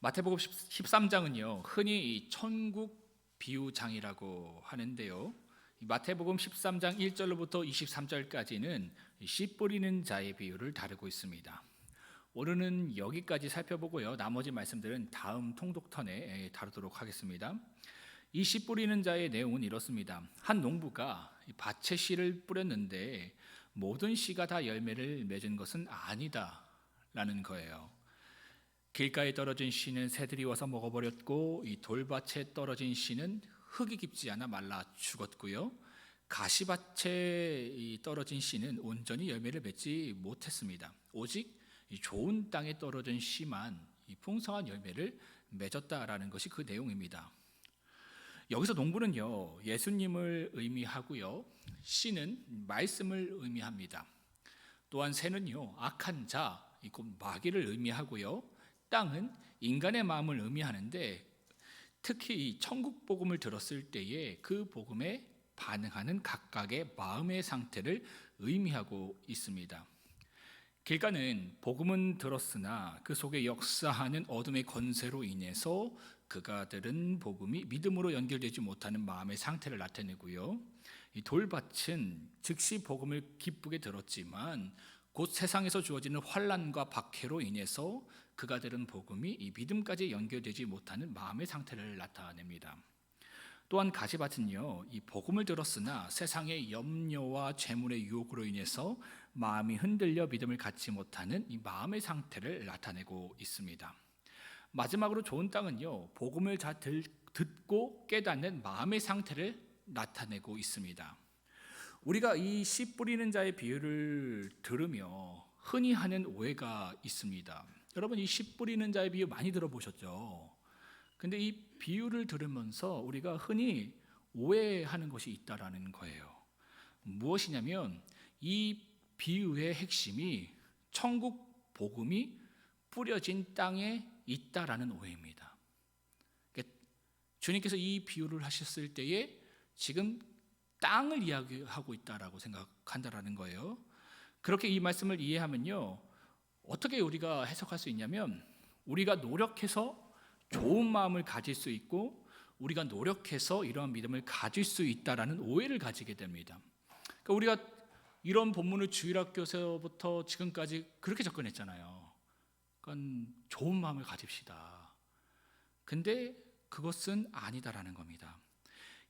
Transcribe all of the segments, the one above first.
마태복음 13장은요, 흔히 이 천국 비유장이라고 하는데요. 이 마태복음 13장 1절로부터 23절까지는 씨 뿌리는 자의 비유를 다루고 있습니다. 오늘은 여기까지 살펴보고요. 나머지 말씀들은 다음 통독턴에 다루도록 하겠습니다. 이 씨 뿌리는 자의 내용은 이렇습니다. 한 농부가 밭에 씨를 뿌렸는데 모든 씨가 다 열매를 맺은 것은 아니다라는 거예요. 길가에 떨어진 씨는 새들이 와서 먹어버렸고, 이 돌밭에 떨어진 씨는 흙이 깊지 않아 말라 죽었고요. 가시밭에 떨어진 씨는 온전히 열매를 맺지 못했습니다. 오직 이 좋은 땅에 떨어진 씨만 이 풍성한 열매를 맺었다라는 것이 그 내용입니다. 여기서 농부는요, 예수님을 의미하고요, 씨는 말씀을 의미합니다. 또한 새는요, 악한 자, 곧 마귀를 의미하고요, 땅은 인간의 마음을 의미하는데, 특히 이 천국 복음을 들었을 때에 그 복음에 반응하는 각각의 마음의 상태를 의미하고 있습니다. 길가는 복음은 들었으나 그 속에 역사하는 어둠의 권세로 인해서 그가 들은 복음이 믿음으로 연결되지 못하는 마음의 상태를 나타내고요. 이 돌밭은 즉시 복음을 기쁘게 들었지만 곧 세상에서 주어지는 환난과 박해로 인해서 그가 들은 복음이 이 믿음까지 연결되지 못하는 마음의 상태를 나타냅니다. 또한 가시밭은요, 이 복음을 들었으나 세상의 염려와 재물의 유혹으로 인해서 마음이 흔들려 믿음을 갖지 못하는 이 마음의 상태를 나타내고 있습니다. 마지막으로 좋은 땅은요, 복음을 잘 듣고 깨닫는 마음의 상태를 나타내고 있습니다. 우리가 이 씨 뿌리는 자의 비유를 들으며 흔히 하는 오해가 있습니다. 여러분, 이 씨 뿌리는 자의 비유 많이 들어보셨죠? 근데 이 비유를 들으면서 우리가 흔히 오해하는 것이 있다라는 거예요. 무엇이냐면 이 비유의 핵심이 천국 복음이 뿌려진 땅에 있다라는 오해입니다. 그러니까 주님께서 이 비유를 하셨을 때에 지금 땅을 이야기하고 있다라고 생각한다라는 거예요. 그렇게 이 말씀을 이해하면요, 어떻게 우리가 해석할 수 있냐면, 우리가 노력해서 좋은 마음을 가질 수 있고 우리가 노력해서 이러한 믿음을 가질 수 있다라는 오해를 가지게 됩니다. 그러니까 우리가 이런 본문을 주일학교에서부터 지금까지 그렇게 접근했잖아요. 그러니까 좋은 마음을 가집시다. 근데 그것은 아니다라는 겁니다.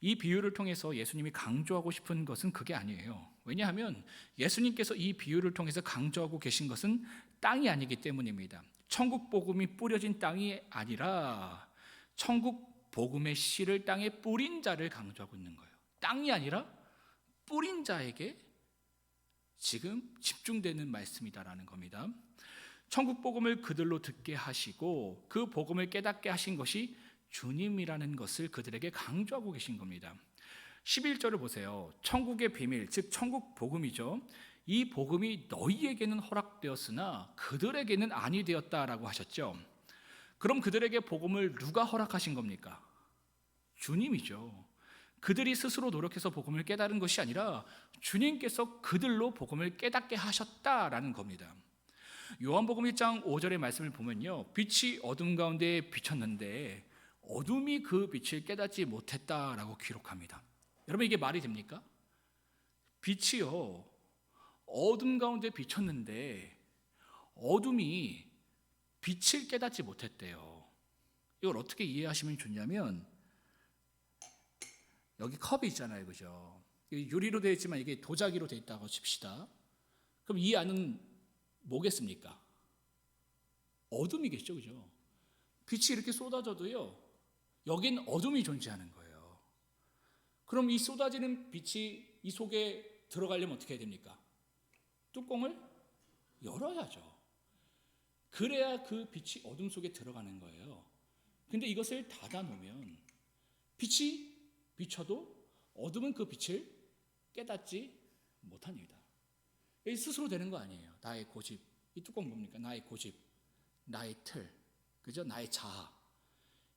이 비유를 통해서 예수님이 강조하고 싶은 것은 그게 아니에요. 왜냐하면 예수님께서 이 비유를 통해서 강조하고 계신 것은 땅이 아니기 때문입니다. 천국 복음이 뿌려진 땅이 아니라 천국 복음의 씨를 땅에 뿌린 자를 강조하고 있는 거예요. 땅이 아니라 뿌린 자에게 지금 집중되는 말씀이다라는 겁니다. 천국 복음을 그들로 듣게 하시고 그 복음을 깨닫게 하신 것이 주님이라는 것을 그들에게 강조하고 계신 겁니다. 11절을 보세요. 천국의 비밀, 즉 천국 복음이죠. 이 복음이 너희에게는 허락되었으나 그들에게는 아니 되었다라고 하셨죠. 그럼 그들에게 복음을 누가 허락하신 겁니까? 주님이죠. 그들이 스스로 노력해서 복음을 깨달은 것이 아니라 주님께서 그들로 복음을 깨닫게 하셨다라는 겁니다. 요한복음 1장 5절의 말씀을 보면요, 빛이 어둠 가운데 비쳤는데 어둠이 그 빛을 깨닫지 못했다라고 기록합니다. 여러분, 이게 말이 됩니까? 빛이요, 어둠 가운데 비쳤는데 어둠이 빛을 깨닫지 못했대요. 이걸 어떻게 이해하시면 좋냐면, 여기 컵이 있잖아요, 그죠? 유리로 되어 있지만 이게 도자기로 되어 있다고 칩시다. 그럼 이 안은 뭐겠습니까? 어둠이겠죠, 그죠? 빛이 이렇게 쏟아져도요, 여긴 어둠이 존재하는 거예요. 그럼 이 쏟아지는 빛이 이 속에 들어가려면 어떻게 해야 됩니까? 뚜껑을 열어야죠. 그래야 그 빛이 어둠 속에 들어가는 거예요. 근데 이것을 닫아 놓으면 빛이 비춰도 어둠은 그 빛을 깨닫지 못합니다. 이 스스로 되는 거 아니에요. 나의 고집. 이 뚜껑 뭡니까? 나의 고집, 나의 틀, 그죠? 나의 자아.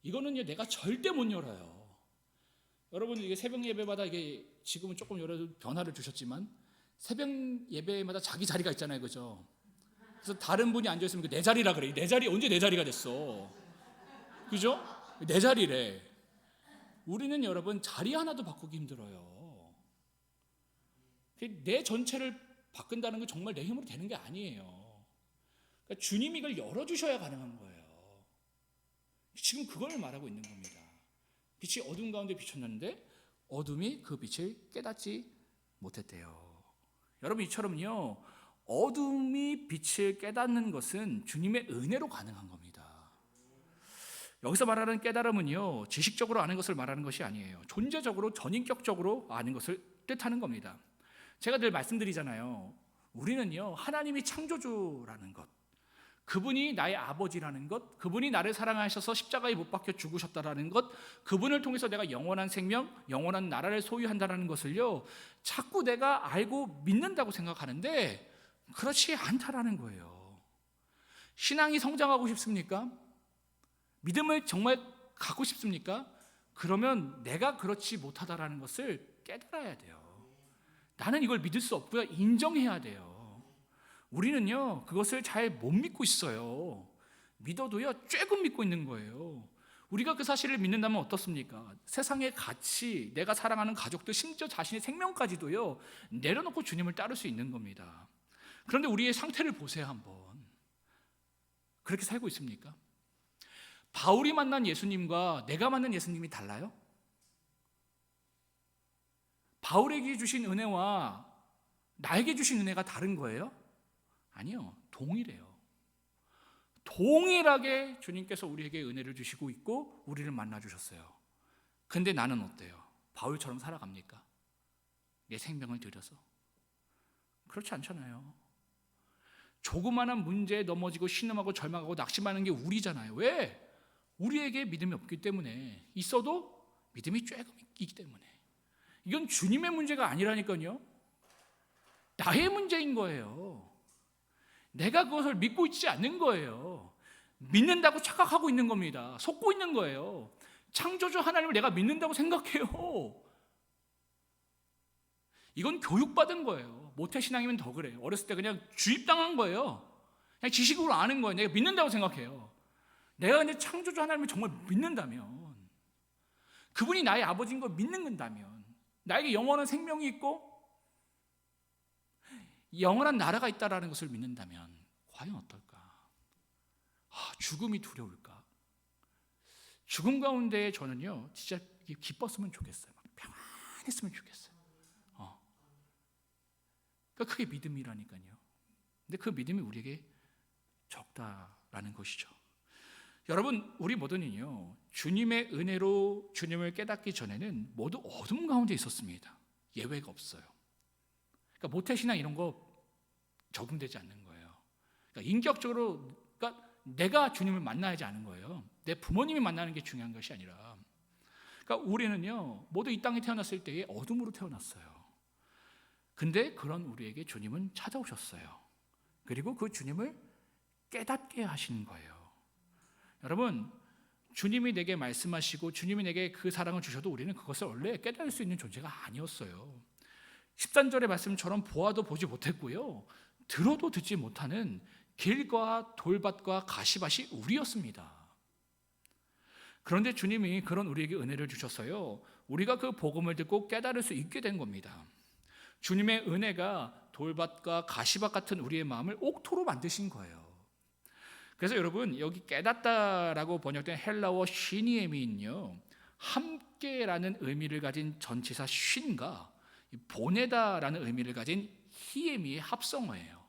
이거는요, 내가 절대 못 열어요. 여러분, 이게 새벽 예배마다 이게 지금은 조금 여러 변화를 주셨지만 새벽 예배마다 자기 자리가 있잖아요, 그죠? 그래서 다른 분이 앉아 있으면 내 자리라 그래. 내 자리 언제 내 자리가 됐어? 그죠? 내 자리래. 우리는 여러분 자리 하나도 바꾸기 힘들어요. 내 전체를 바꾼다는 게 정말 내 힘으로 되는 게 아니에요. 그러니까 주님이 이걸 열어주셔야 가능한 거예요. 지금 그걸 말하고 있는 겁니다. 빛이 어둠 가운데 비쳤는데 어둠이 그 빛을 깨닫지 못했대요. 여러분, 이처럼요, 어둠이 빛을 깨닫는 것은 주님의 은혜로 가능한 겁니다. 여기서 말하는 깨달음은요, 지식적으로 아는 것을 말하는 것이 아니에요. 존재적으로, 전인격적으로 아는 것을 뜻하는 겁니다. 제가 늘 말씀드리잖아요. 우리는요, 하나님이 창조주라는 것, 그분이 나의 아버지라는 것, 그분이 나를 사랑하셔서 십자가에 못 박혀 죽으셨다라는 것, 그분을 통해서 내가 영원한 생명, 영원한 나라를 소유한다는 것을요, 자꾸 내가 알고 믿는다고 생각하는데 그렇지 않다라는 거예요. 신앙이 성장하고 싶습니까? 믿음을 정말 갖고 싶습니까? 그러면 내가 그렇지 못하다라는 것을 깨달아야 돼요. 나는 이걸 믿을 수 없고요, 인정해야 돼요. 우리는요, 그것을 잘 못 믿고 있어요. 믿어도요, 조금 믿고 있는 거예요. 우리가 그 사실을 믿는다면 어떻습니까? 세상의 가치, 내가 사랑하는 가족들, 심지어 자신의 생명까지도요, 내려놓고 주님을 따를 수 있는 겁니다. 그런데 우리의 상태를 보세요, 한번. 그렇게 살고 있습니까? 바울이 만난 예수님과 내가 만난 예수님이 달라요? 바울에게 주신 은혜와 나에게 주신 은혜가 다른 거예요? 아니요, 동일해요. 동일하게 주님께서 우리에게 은혜를 주시고 있고 우리를 만나주셨어요. 근데 나는 어때요? 바울처럼 살아갑니까? 내 생명을 들여서? 그렇지 않잖아요. 조그마한 문제에 넘어지고 신음하고 절망하고 낙심하는 게 우리잖아요. 왜? 우리에게 믿음이 없기 때문에, 있어도 믿음이 조금 있기 때문에. 이건 주님의 문제가 아니라니까요. 나의 문제인 거예요. 내가 그것을 믿고 있지 않는 거예요. 믿는다고 착각하고 있는 겁니다. 속고 있는 거예요. 창조주 하나님을 내가 믿는다고 생각해요. 이건 교육받은 거예요. 모태신앙이면 더 그래요. 어렸을 때 그냥 주입당한 거예요. 그냥 지식으로 아는 거예요. 내가 믿는다고 생각해요. 내가 근데 창조주 하나님을 정말 믿는다면, 그분이 나의 아버지인 걸 믿는 건다면, 나에게 영원한 생명이 있고 영원한 나라가 있다라는 것을 믿는다면 과연 어떨까? 죽음이 두려울까? 죽음 가운데 저는요, 진짜 기뻤으면 좋겠어요. 막 평안했으면 좋겠어요. 그러니까 그게 믿음이라니까요. 근데 그 믿음이 우리에게 적다라는 것이죠. 여러분, 우리 모두는요, 주님의 은혜로 주님을 깨닫기 전에는 모두 어둠 가운데 있었습니다. 예외가 없어요. 그러니까 모태신앙 이런 거 적용되지 않는 거예요. 그러니까 인격적으로, 그러니까 내가 주님을 만나야지 않은 거예요. 내 부모님이 만나는 게 중요한 것이 아니라, 그러니까 우리는요, 모두 이 땅에 태어났을 때에 어둠으로 태어났어요. 근데 그런 우리에게 주님은 찾아오셨어요. 그리고 그 주님을 깨닫게 하신 거예요. 여러분, 주님이 내게 말씀하시고 주님이 내게 그 사랑을 주셔도 우리는 그것을 원래 깨달을 수 있는 존재가 아니었어요. 13절의 말씀처럼 보아도 보지 못했고요, 들어도 듣지 못하는 길과 돌밭과 가시밭이 우리였습니다. 그런데 주님이 그런 우리에게 은혜를 주셨어요. 우리가 그 복음을 듣고 깨달을 수 있게 된 겁니다. 주님의 은혜가 돌밭과 가시밭 같은 우리의 마음을 옥토로 만드신 거예요. 그래서 여러분, 여기 깨닫다라고 번역된 헬라어 쉬니에미는요, 함께라는 의미를 가진 전치사 쉰과 보내다라는 의미를 가진 히에미의 합성어예요.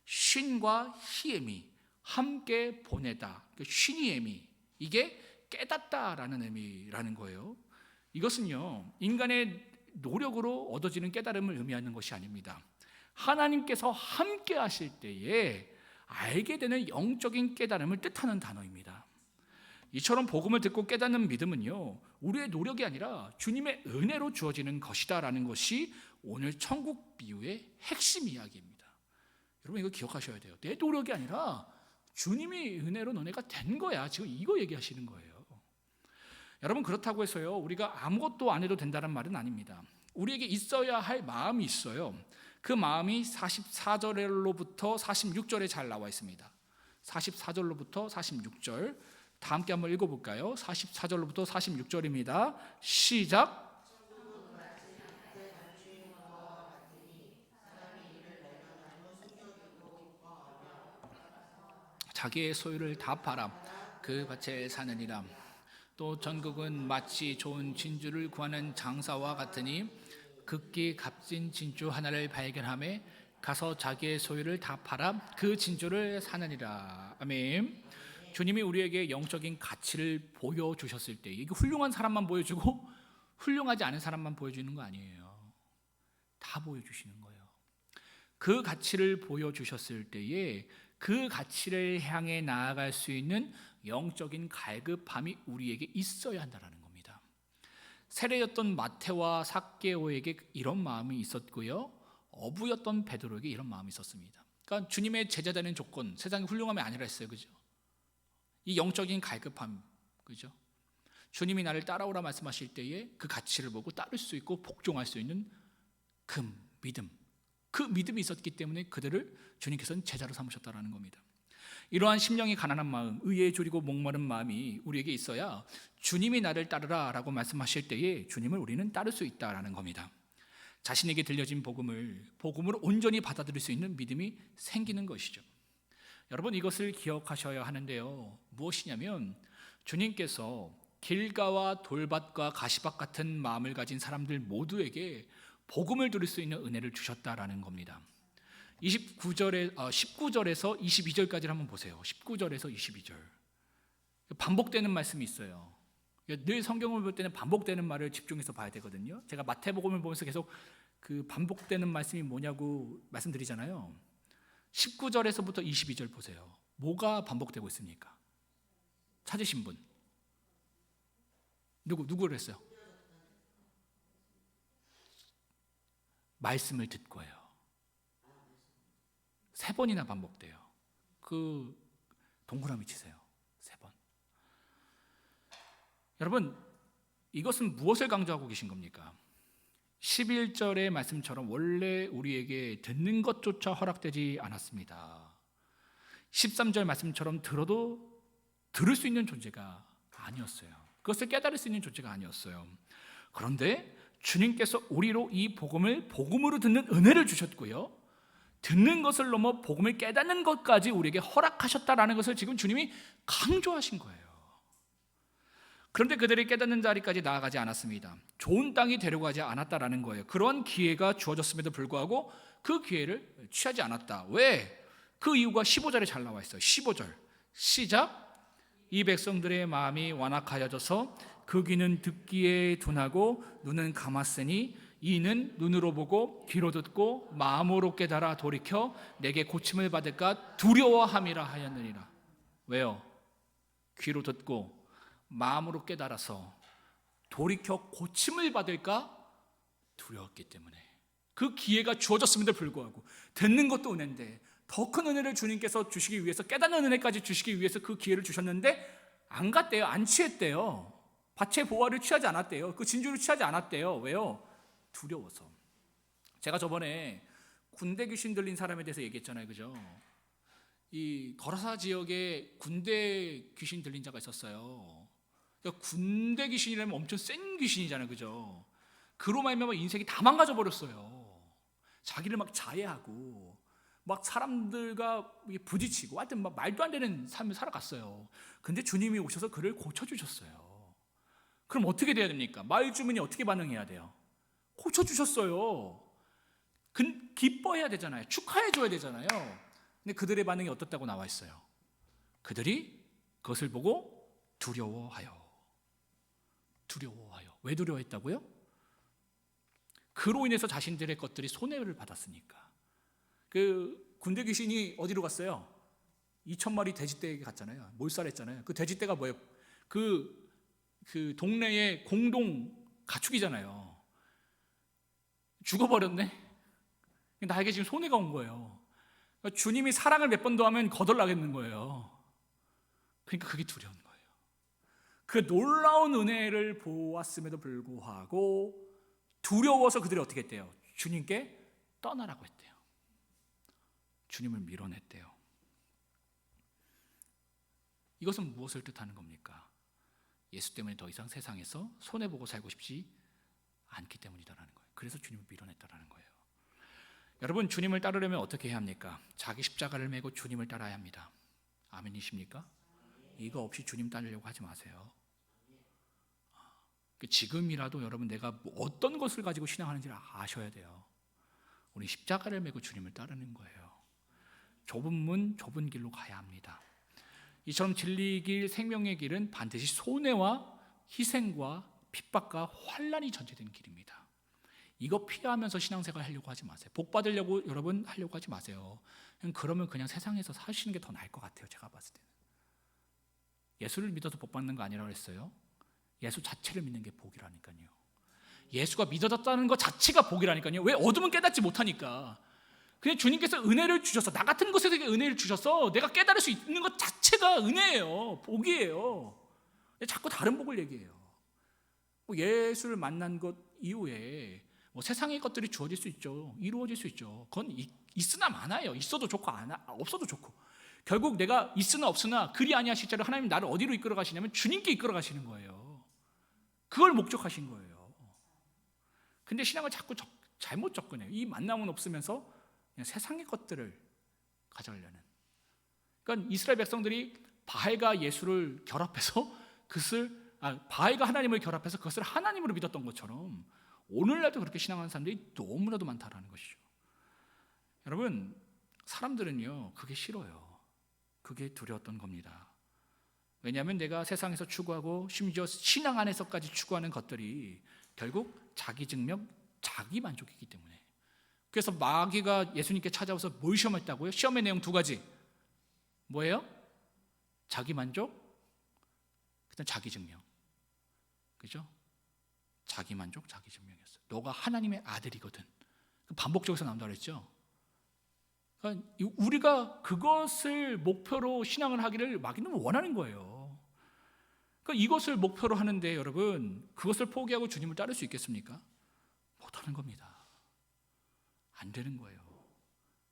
쉰과 히에미, 함께 보내다, 쉬니에미, 이게 깨닫다라는 의미라는 거예요. 이것은요, 인간의 노력으로 얻어지는 깨달음을 의미하는 것이 아닙니다. 하나님께서 함께 하실 때에 알게 되는 영적인 깨달음을 뜻하는 단어입니다. 이처럼 복음을 듣고 깨닫는 믿음은요, 우리의 노력이 아니라 주님의 은혜로 주어지는 것이다라는 것이 오늘 천국 비유의 핵심 이야기입니다. 여러분, 이거 기억하셔야 돼요. 내 노력이 아니라 주님이 은혜로 너네가 된 거야. 지금 이거 얘기하시는 거예요. 여러분, 그렇다고 해서요, 우리가 아무것도 안 해도 된다는 말은 아닙니다. 우리에게 있어야 할 마음이 있어요. 그 마음이 44절로부터 46절에 잘 나와 있습니다. 44절로부터 46절, 다 함께 한번 읽어볼까요? 44절부터 46절입니다. 시작. 자기의 소유를 다 팔아 그 밭에 사느니라. 또 전국은 마치 좋은 진주를 구하는 장사와 같으니 극기 값진 진주 하나를 발견하며 가서 자기의 소유를 다 팔아 그 진주를 사느니라. 아멘. 주님이 우리에게 영적인 가치를 보여주셨을 때, 이게 훌륭한 사람만 보여주고 훌륭하지 않은 사람만 보여주는 거 아니에요. 다 보여주시는 거예요. 그 가치를 보여주셨을 때에 그 가치를 향해 나아갈 수 있는 영적인 갈급함이 우리에게 있어야 한다는 겁니다. 세례였던 마태와 삭개오에게 이런 마음이 있었고요, 어부였던 베드로에게 이런 마음이 있었습니다. 그러니까 주님의 제자되는 조건, 세상이 훌륭함이 아니라 했어요. 그죠? 이 영적인 갈급함, 그죠? 주님이 나를 따라오라 말씀하실 때에 그 가치를 보고 따를 수 있고 복종할 수 있는 그 믿음, 그 믿음이 있었기 때문에 그들을 주님께서는 제자로 삼으셨다는 겁니다. 이러한 심령이 가난한 마음, 의에 졸이고 목마른 마음이 우리에게 있어야 주님이 나를 따르라 라고 말씀하실 때에 주님을 우리는 따를 수 있다는 겁니다. 자신에게 들려진 복음으로 온전히 받아들일 수 있는 믿음이 생기는 것이죠. 여러분, 이것을 기억하셔야 하는데요, 무엇이냐면 주님께서 길가와 돌밭과 가시밭 같은 마음을 가진 사람들 모두에게 복음을 들을 수 있는 은혜를 주셨다라는 겁니다. 19절에서 22절까지를 한번 보세요. 19절에서 22절 반복되는 말씀이 있어요. 늘 성경을 볼 때는 반복되는 말을 집중해서 봐야 되거든요. 제가 마태복음을 보면서 계속 그 반복되는 말씀이 뭐냐고 말씀드리잖아요. 19절에서부터 22절 보세요. 뭐가 반복되고 있습니까? 찾으신 분 누구를 했어요? 말씀을 듣고요. 3번이나 반복돼요. 그 동그라미 치세요. 3번. 여러분, 이것은 무엇을 강조하고 계신 겁니까? 11절의 말씀처럼 원래 우리에게 듣는 것조차 허락되지 않았습니다. 13절 말씀처럼 들어도 들을 수 있는 존재가 아니었어요. 그것을 깨달을 수 있는 존재가 아니었어요. 그런데 주님께서 우리로 이 복음으로 듣는 은혜를 주셨고요, 듣는 것을 넘어 복음을 깨닫는 것까지 우리에게 허락하셨다라는 것을 지금 주님이 강조하신 거예요. 그런데 그들이 깨닫는 자리까지 나아가지 않았습니다. 좋은 땅이 데려가지 않았다라는 거예요. 그런 기회가 주어졌음에도 불구하고 그 기회를 취하지 않았다. 왜? 그 이유가 15절에 잘 나와 있어요. 15절 시작. 이 백성들의 마음이 완악하여져서 그 귀는 듣기에 둔하고 눈은 감았으니 이는 눈으로 보고 귀로 듣고 마음으로 깨달아 돌이켜 내게 고침을 받을까 두려워함이라 하였느니라. 왜요? 귀로 듣고 마음으로 깨달아서 돌이켜 고침을 받을까 두려웠기 때문에. 그 기회가 주어졌음에도 불구하고, 듣는 것도 은혜인데 더 큰 은혜를 주님께서 주시기 위해서, 깨닫는 은혜까지 주시기 위해서 그 기회를 주셨는데 안 갔대요. 안 취했대요. 밭의 보화를 취하지 않았대요. 그 진주를 취하지 않았대요. 왜요? 두려워서. 제가 저번에 군대 귀신 들린 사람에 대해서 얘기했잖아요. 그죠? 이 거라사 지역에 군대 귀신 들린 자가 있었어요. 그러니까 군대 귀신이라면 엄청 센 귀신이잖아요. 그죠? 그로 말미암아 인생이 다 망가져 버렸어요. 자기를 막 자해하고 막 사람들과 부딪히고 하여튼 막 말도 안 되는 삶을 살아갔어요. 근데 주님이 오셔서 그를 고쳐주셨어요. 그럼 어떻게 돼야 됩니까? 마을 주민이 어떻게 반응해야 돼요? 고쳐주셨어요. 기뻐해야 되잖아요. 축하해줘야 되잖아요. 근데 그들의 반응이 어떻다고 나와 있어요? 그들이 그것을 보고 두려워하여. 왜 두려워했다고요? 그로 인해서 자신들의 것들이 손해를 받았으니까. 그 군대 귀신이 어디로 갔어요? 2,000마리 돼지떼에게 갔잖아요. 몰살했잖아요. 그 돼지떼가 뭐예요? 그 동네의 공동 가축이잖아요. 죽어버렸네. 나에게 지금 손해가 온 거예요. 그러니까 주님이 사랑을 몇 번 더 하면 거덜나겠는 거예요. 그러니까 그게 두려운 거예요. 그 놀라운 은혜를 보았음에도 불구하고 두려워서 그들이 어떻게 했대요? 주님께 떠나라고 했대요. 주님을 밀어냈대요. 이것은 무엇을 뜻하는 겁니까? 예수 때문에 더 이상 세상에서 손해보고 살고 싶지 않기 때문이다라는 거예요. 그래서 주님을 밀어냈다라는 거예요. 여러분, 주님을 따르려면 어떻게 해야 합니까? 자기 십자가를 메고 주님을 따라야 합니다. 아멘이십니까? 이거 없이 주님 따르려고 하지 마세요. 지금이라도 여러분, 내가 어떤 것을 가지고 신앙하는지를 아셔야 돼요. 우리 십자가를 메고 주님을 따르는 거예요. 좁은 문, 좁은 길로 가야 합니다. 이처럼 진리의 길, 생명의 길은 반드시 손해와 희생과 핍박과 환난이 전제된 길입니다. 이거 피하면서 신앙생활 하려고 하지 마세요. 복 받으려고 여러분 하려고 하지 마세요. 그러면 그냥 세상에서 사시는 게 더 나을 것 같아요. 제가 봤을 때는. 예수를 믿어서 복 받는 거 아니라고 했어요. 예수 자체를 믿는 게 복이라니까요. 예수가 믿어졌다는 것 자체가 복이라니까요. 왜? 어둠은 깨닫지 못하니까. 그냥 주님께서 은혜를 주셔서, 나 같은 것에게 은혜를 주셔서 내가 깨달을 수 있는 것 자체가 은혜예요. 복이에요. 자꾸 다른 복을 얘기해요. 예수를 만난 것 이후에 세상의 것들이 주어질 수 있죠. 이루어질 수 있죠. 그건 있으나 마나요. 있어도 좋고 없어도 좋고. 결국 내가 있으나 없으나 그리 아니하실지라도 하나님 나를 어디로 이끌어 가시냐면 주님께 이끌어 가시는 거예요. 그걸 목적하신 거예요. 근데 신앙을 자꾸 잘못 접근해요. 이 만남은 없으면서 그냥 세상의 것들을 가져가려는. 그러니까 이스라엘 백성들이 바알과 예수를 결합해서 바알과 하나님을 결합해서 그것을 하나님으로 믿었던 것처럼 오늘날도 그렇게 신앙하는 사람들이 너무나도 많다라는 것이죠. 여러분, 사람들은요 그게 싫어요. 그게 두려웠던 겁니다. 왜냐하면 내가 세상에서 추구하고 심지어 신앙 안에서까지 추구하는 것들이 결국 자기 증명, 자기 만족이기 때문에. 그래서 마귀가 예수님께 찾아와서 뭘 시험했다고요? 시험의 내용 두 가지. 뭐예요? 자기 만족, 그다음 자기 증명. 그죠? 자기 만족, 자기 증명이었어요. 너가 하나님의 아들이거든. 반복적으로 나온다고 그랬죠. 그러니까 우리가 그것을 목표로 신앙을 하기를 마귀는 원하는 거예요. 그러니까 이것을 목표로 하는데 여러분, 그것을 포기하고 주님을 따를 수 있겠습니까? 못하는 겁니다. 안 되는 거예요.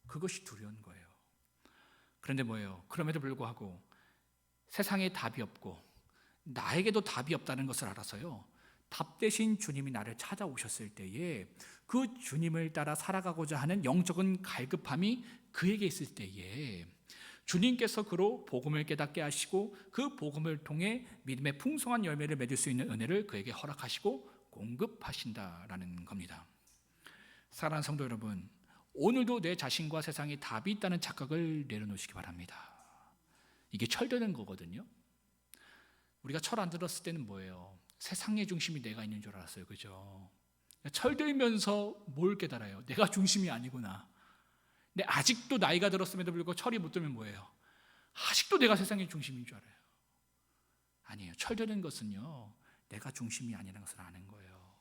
그것이 두려운 거예요. 그런데 뭐예요? 그럼에도 불구하고 세상에 답이 없고 나에게도 답이 없다는 것을 알아서요, 답 대신 주님이 나를 찾아오셨을 때에 그 주님을 따라 살아가고자 하는 영적인 갈급함이 그에게 있을 때에 주님께서 그로 복음을 깨닫게 하시고 그 복음을 통해 믿음의 풍성한 열매를 맺을 수 있는 은혜를 그에게 허락하시고 공급하신다라는 겁니다. 사랑하는 성도 여러분, 오늘도 내 자신과 세상에 답이 있다는 착각을 내려놓으시기 바랍니다. 이게 철되는 거거든요. 우리가 철 안 들었을 때는 뭐예요? 세상의 중심이 내가 있는 줄 알았어요. 그죠? 철들면서 뭘 깨달아요? 내가 중심이 아니구나. 근데 아직도 나이가 들었음에도 불구하고 철이 못 들면 뭐예요? 아직도 내가 세상의 중심인 줄 알아요. 아니에요. 철드는 것은요, 내가 중심이 아니라는 것을 아는 거예요.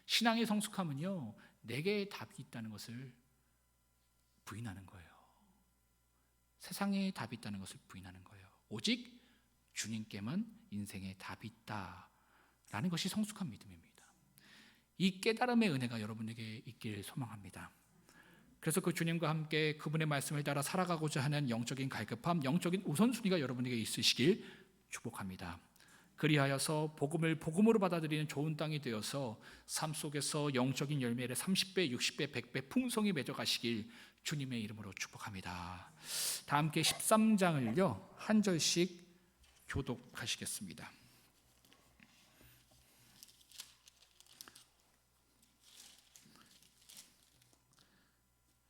신앙의 성숙함은요, 내게 답이 있다는 것을 부인하는 거예요. 세상에 답이 있다는 것을 부인하는 거예요. 오직 주님께만 인생에 답이 있다라는 것이 성숙한 믿음입니다. 이 깨달음의 은혜가 여러분에게 있길 소망합니다. 그래서 그 주님과 함께 그분의 말씀을 따라 살아가고자 하는 영적인 갈급함, 영적인 우선순위가 여러분에게 있으시길 축복합니다. 그리하여서 복음을 복음으로 받아들이는 좋은 땅이 되어서 삶 속에서 영적인 열매를 30배, 60배, 100배 풍성히 맺어가시길 주님의 이름으로 축복합니다. 다 함께 13장을요 한 절씩 교독하시겠습니다.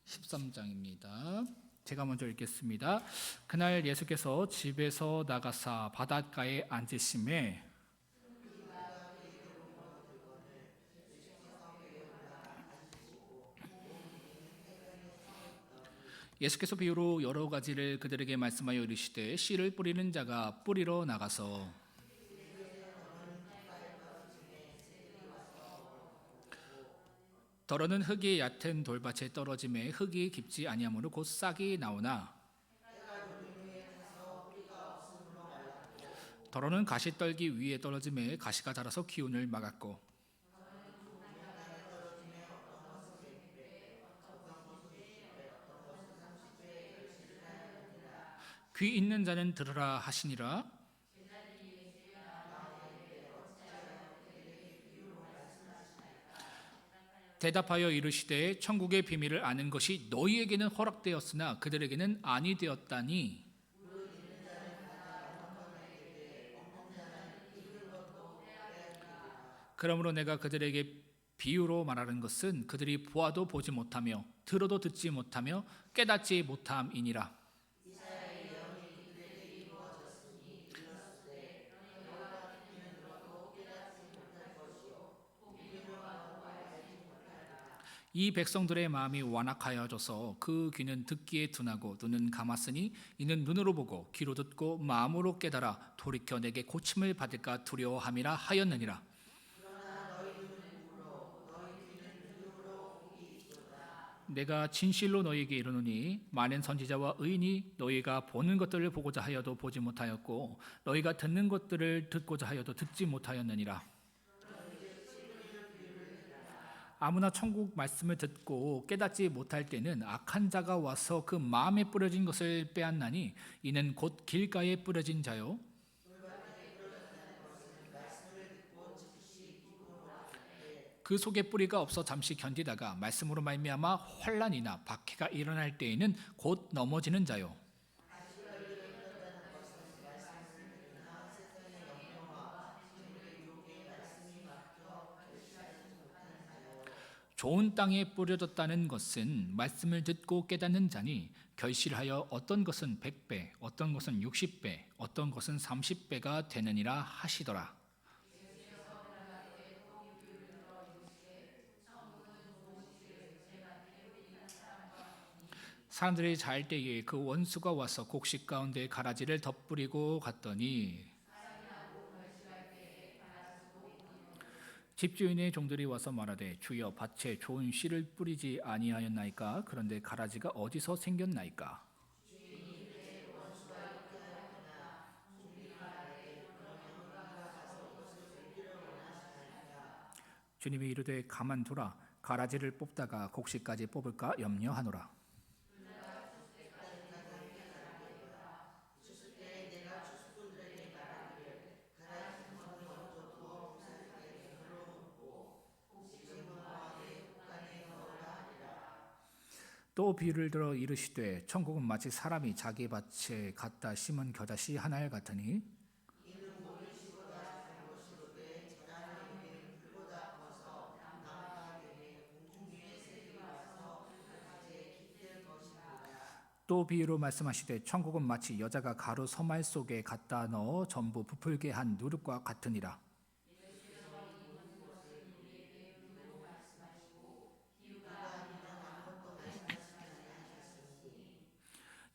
13장입니다. 제가 먼저 읽겠습니다. 그날 예수께서 집에서 나가사 바닷가에 앉으심에 예수께서 비유로 여러 가지를 그들에게 말씀하여 이르시되 씨를 뿌리는 자가 뿌리러 나가서 더러는 흙이 얕은 돌밭에 떨어짐에 흙이 깊지 아니하므로 곧 싹이 나오나 더러는 가시떨기 위에 떨어짐에 가시가 자라서 기운을 막았고 귀 있는 자는 들으라 하시니라. 대답하여 이르시되 천국의 비밀을 아는 것이 너희에게는 허락되었으나 그들에게는 아니 되었다니. 그러므로 내가 그들에게 비유로 말하는 것은 그들이 보아도 보지 못하며 들어도 듣지 못하며 깨닫지 못함이니라. 이 백성들의 마음이 완악하여져서 그 귀는 듣기에 둔하고 눈은 감았으니 이는 눈으로 보고 귀로 듣고 마음으로 깨달아 돌이켜 내게 고침을 받을까 두려워함이라 하였느니라. 내가 진실로 너희에게 이르노니 많은 선지자와 의인이 너희가 보는 것들을 보고자 하여도 보지 못하였고 너희가 듣는 것들을 듣고자 하여도 듣지 못하였느니라. 아무나 천국 말씀을 듣고 깨닫지 못할 때는 악한 자가 와서 그 마음에 뿌려진 것을 빼앗나니 이는 곧 길가에 뿌려진 자요 그 속에 뿌리가 없어 잠시 견디다가 말씀으로 말미암아 환난이나 박해가 일어날 때에는 곧 넘어지는 자요. 좋은 땅에 뿌려졌다는 것은 말씀을 듣고 깨닫는 자니 결실하여 어떤 것은 100배, 어떤 것은 60배, 어떤 것은 30배가 되느니라 하시더라. 사람들이 잘 때에 그 원수가 와서 곡식 가운데 가라지를 덧뿌리고 갔더니 집주인의 종들이 와서 말하되 주여 밭에 좋은 씨를 뿌리지 아니하였나이까? 그런데 가라지가 어디서 생겼나이까? 주님이 이르되 가만두라. 가라지를 뽑다가 곡식까지 뽑을까 염려하노라. 또 비유를 들어 이르시되 천국은 마치 사람이 자기 밭에 갖다 심은 겨자씨 하나를 같으니 또 비유로 말씀하시되 천국은 마치 여자가 가루 서말 속에 갖다 넣어 전부 부풀게 한 누룩과 같으니라.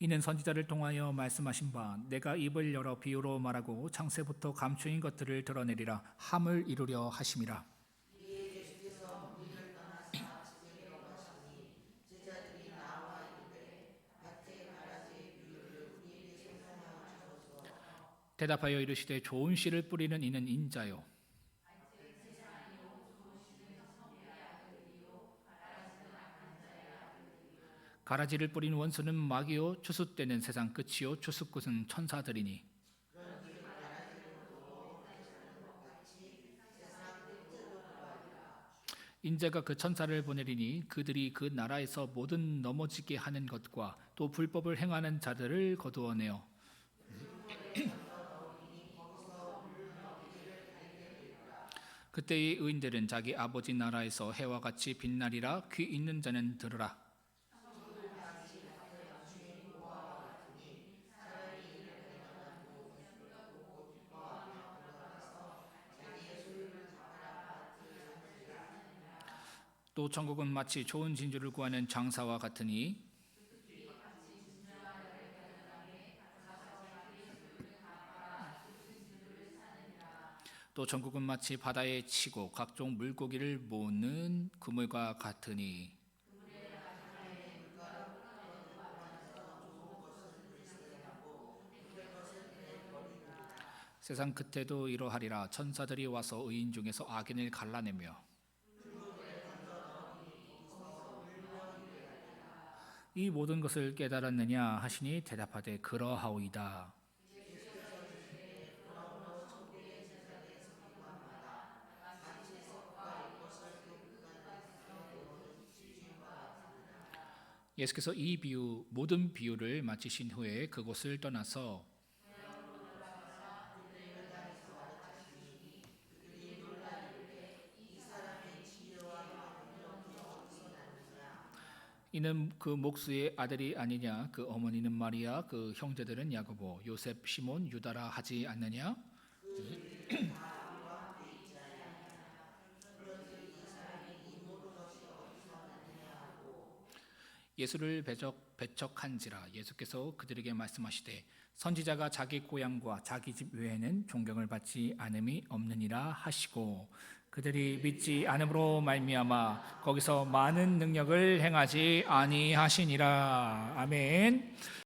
이는 선지자를 통하여 말씀하신 바 내가 입을 열어 비유로 말하고 창세부터 감추인 것들을 드러내리라 함을 이루려 하심이라. 대답하여 이르시되 좋은 씨를 뿌리는 이는 인자요 가라지를 뿌린 원수는 마귀요 추수 때는 세상 끝이요 추수 끝은 천사들이니 인자가 그 천사를 보내리니 그들이 그 나라에서 모든 넘어지게 하는 것과 또 불법을 행하는 자들을 거두어내어 그때의 의인들은 자기 아버지 나라에서 해와 같이 빛나리라. 귀 있는 자는 들으라. 또 천국은 마치 좋은 진주를 구하는 장사와 같으니 또 천국은 마치 바다에 치고 각종 물고기를 모으는 그물과 같으니 세상 끝에도 이러하리라. 천사들이 와서 의인 중에서 악인을 갈라내며 이 모든 것을 깨달았느냐 하시니 대답하되 그러하오이다. 예수께서 이 비유 모든 비유를 마치신 후에 그곳을 떠나서 이는 그 목수의 아들이 아니냐 그 어머니는 마리아 그 형제들은 야고보 요셉 시몬 유다라 하지 않느냐. 예수를 배척한지라 예수께서 그들에게 말씀하시되 선지자가 자기 고향과 자기 집 외에는 존경을 받지 않음이 없느니라 하시고 그들이 믿지 않음으로 말미암아 거기서 많은 능력을 행하지 아니하시니라. 아멘.